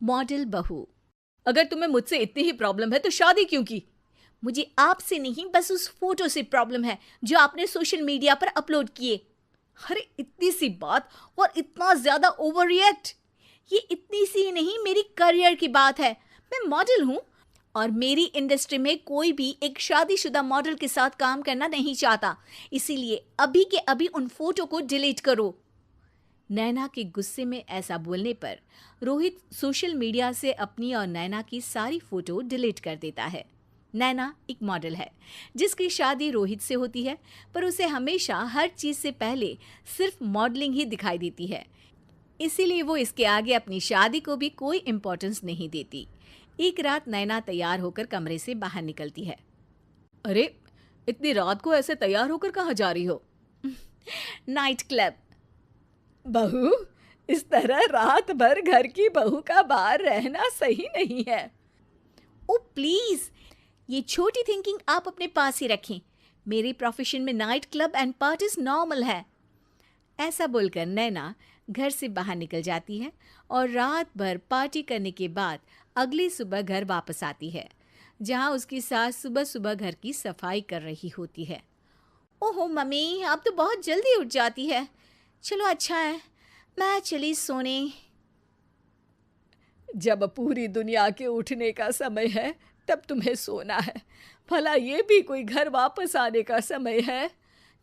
Model बहू। अगर तुम्हें मुझसे इतनी ही प्रॉब्लम है तो शादी क्यों की? मुझे आपसे नहीं, बस उस फोटो से प्रॉब्लम है जो आपने सोशल मीडिया पर अपलोड किए। अरे इतनी सी बात और इतना ज्यादा ओवर रिएक्ट। ये इतनी सी ही नहीं, मेरी करियर की बात है। मैं मॉडल हूँ और मेरी इंडस्ट्री में कोई भी एक शादीशुदा मॉडल के साथ काम करना नहीं चाहता। इसीलिए अभी के अभी उन फोटो को डिलीट करो। नैना के गुस्से में ऐसा बोलने पर रोहित सोशल मीडिया से अपनी और नैना की सारी फोटो डिलीट कर देता है। नैना एक मॉडल है जिसकी शादी रोहित से होती है, पर उसे हमेशा हर चीज से पहले सिर्फ मॉडलिंग ही दिखाई देती है। इसीलिए वो इसके आगे अपनी शादी को भी कोई इम्पोर्टेंस नहीं देती। एक रात नैना तैयार होकर कमरे से बाहर निकलती है। अरे इतनी रात को ऐसे तैयार होकर कहाँ जा रही हो? Night club. बहू, इस तरह रात भर घर की बहू का बाहर रहना सही नहीं है। ओ प्लीज, ये छोटी थिंकिंग आप अपने पास ही रखें। मेरे प्रोफेशन में night club and parties normal है। ऐसा बोलकर नैना घर से बाहर निकल जाती है और रात भर पार्टी करने के बाद अगली सुबह घर वापस आती है, जहां उसकी सास सुबह सुबह घर की सफाई कर रही होती है। ओहो मम्मी, आप तो बहुत जल्दी उठ जाती है। चलो अच्छा है, मैं चली सोने। जब पूरी दुनिया के उठने का समय है तब तुम्हें सोना है। भला ये भी कोई घर वापस आने का समय है?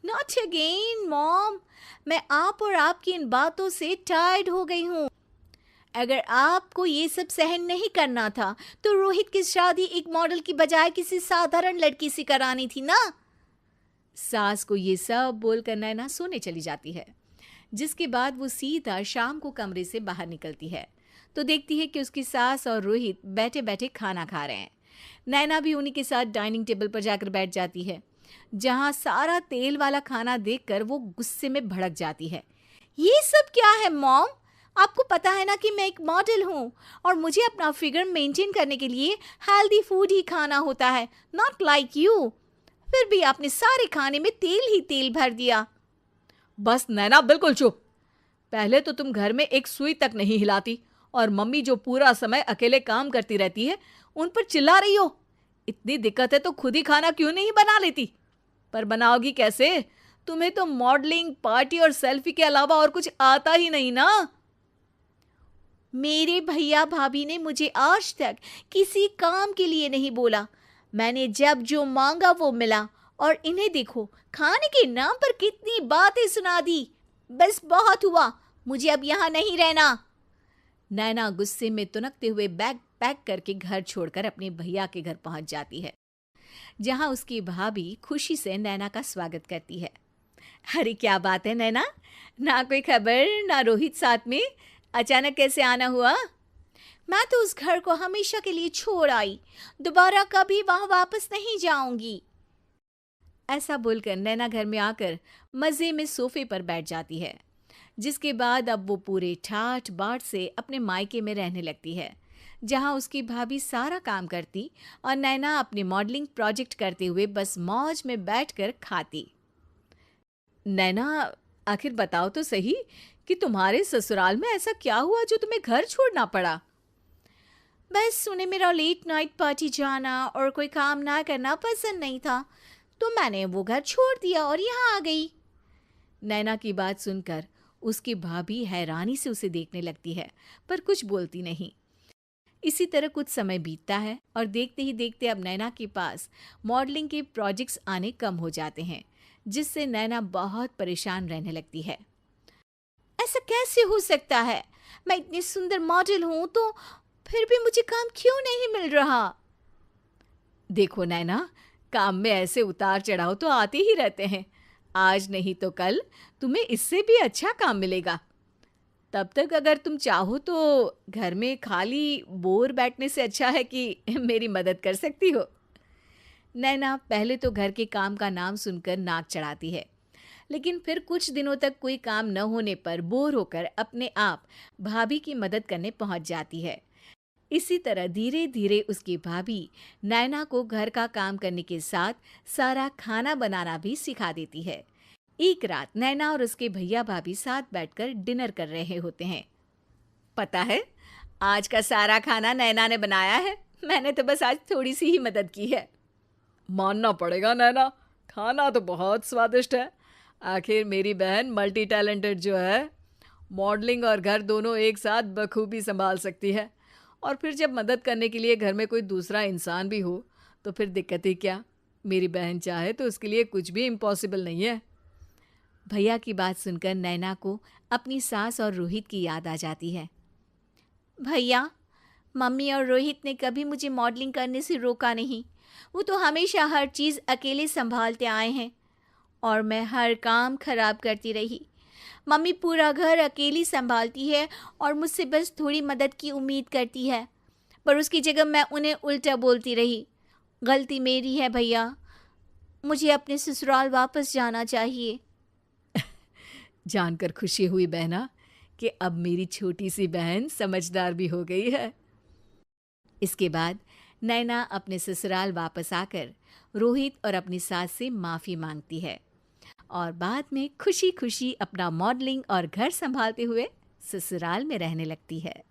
नॉट अगेन मॉम, मैं आप और आपकी इन बातों से टायर्ड हो गई हूँ। अगर आपको ये सब सहन नहीं करना था तो रोहित की शादी एक मॉडल की बजाय किसी साधारण लड़की से करानी थी ना। सास को ये सब बोलकर नैना सोने चली जाती है, जिसके बाद वो सीधा शाम को कमरे से बाहर निकलती है तो देखती है कि उसकी सास और रोहित बैठे बैठे खाना खा रहे हैं। नैना भी उन्हीं के साथ डाइनिंग टेबल पर जाकर बैठ जाती है, जहां सारा तेल वाला खाना देखकर वो गुस्से में भड़क जाती है। ये सब क्या है मॉम? आपको पता है ना कि मैं एक मॉडल हूँ और मुझे अपना फिगर मेंटेन करने के लिए हेल्दी फूड ही खाना होता है, नॉट लाइक यू। फिर भी आपने सारे खाने में तेल ही तेल भर दिया। बस नैना, बिल्कुल चुप। पहले तो तुम घर में एक सुई तक नहीं हिलाती और मम्मी जो पूरा समय अकेले काम करती रहती है उन पर चिल्ला रही हो। इतनी दिक्कत है तो खुद ही खाना क्यों नहीं बना लेती? पर बनाओगी कैसे? तुम्हें तो मॉडलिंग, पार्टी और सेल्फी के अलावा और कुछ आता ही नहीं ना। मेरे भैया भाभी ने मुझे आज तक किसी काम के लिए नहीं बोला। मैंने जब जो मांगा वो मिला और इन्हें देखो, खाने के नाम पर कितनी बातें सुना दी। बस बहुत हुआ, मुझे अब यहाँ नहीं रहना। नैना गुस्से में तुनकते हुए बैग पैक करके घर छोड़कर अपने भैया के घर पहुंच जाती है, जहां उसकी भाभी खुशी से नैना का स्वागत करती है। अरे क्या बात है नैना, ना कोई खबर ना रोहित साथ में, अचानक कैसे आना हुआ? मैं तो उस घर को हमेशा के लिए छोड़ आई, दोबारा कभी वहां वापस नहीं जाऊंगी। ऐसा बोलकर नैना घर में आकर मजे में सोफे पर बैठ जाती है, जिसके बाद अब वो पूरे ठाठ बाट से अपने मायके में रहने लगती है, जहां उसकी भाभी सारा काम करती और नैना अपने मॉडलिंग प्रोजेक्ट करते हुए बस मौज में बैठकर खाती। नैना, आखिर बताओ तो सही कि तुम्हारे ससुराल में ऐसा क्या हुआ जो तुम्हें घर छोड़ना पड़ा? बस उन्हें मेरा लेट नाइट पार्टी जाना और कोई काम ना करना पसंद नहीं था, तो मैंने वो घर छोड़ दिया और यहाँ आ गई। नैना की बात सुनकर उसकी भाभी हैरानी से उसे देखने लगती है, पर कुछ बोलती नहीं। इसी तरह कुछ समय बीतता है और देखते ही देखते अब नैना के पास मॉडलिंग के प्रोजेक्ट्स आने कम हो जाते हैं, जिससे नैना बहुत परेशान रहने लगती है। ऐसा कैसे हो सकता है? मैं इतनी सुंदर मॉडल हूं तो फिर भी मुझे काम क्यों नहीं मिल रहा? देखो नैना, काम में ऐसे उतार चढ़ाव तो आते ही रहते हैं। आज नहीं तो कल तुम्हें इससे भी अच्छा काम मिलेगा। तब तक अगर तुम चाहो तो घर में खाली बोर बैठने से अच्छा है कि मेरी मदद कर सकती हो। नैना पहले तो घर के काम का नाम सुनकर नाक चढ़ाती है, लेकिन फिर कुछ दिनों तक कोई काम न होने पर बोर होकर अपने आप भाभी की मदद करने पहुंच जाती है। इसी तरह धीरे धीरे उसकी भाभी नैना को घर का काम करने के साथ सारा खाना बनाना भी सिखा देती है। एक रात नैना और उसके भैया भाभी साथ बैठकर डिनर कर रहे होते हैं। पता है, आज का सारा खाना नैना ने बनाया है, मैंने तो बस आज थोड़ी सी ही मदद की है। मानना पड़ेगा नैना, खाना तो बहुत स्वादिष्ट है। आखिर मेरी बहन मल्टी टैलेंटेड जो है, मॉडलिंग और घर दोनों एक साथ बखूबी संभाल सकती है। और फिर जब मदद करने के लिए घर में कोई दूसरा इंसान भी हो तो फिर दिक्कत ही क्या। मेरी बहन चाहे तो उसके लिए कुछ भी इम्पॉसिबल नहीं है। भैया की बात सुनकर नैना को अपनी सास और रोहित की याद आ जाती है। भैया, मम्मी और रोहित ने कभी मुझे मॉडलिंग करने से रोका नहीं। वो तो हमेशा हर चीज़ अकेले संभालते आए हैं और मैं हर काम खराब करती रही। मम्मी पूरा घर अकेली संभालती है और मुझसे बस थोड़ी मदद की उम्मीद करती है, पर उसकी जगह मैं उन्हें उल्टा बोलती रही। गलती मेरी है भैया, मुझे अपने ससुराल वापस जाना चाहिए। जानकर खुशी हुई बहना कि अब मेरी छोटी सी बहन समझदार भी हो गई है। इसके बाद नैना अपने ससुराल वापस आकर रोहित और अपनी सास से माफ़ी मांगती है और बाद में खुशी खुशी अपना मॉडलिंग और घर संभालते हुए ससुराल में रहने लगती है।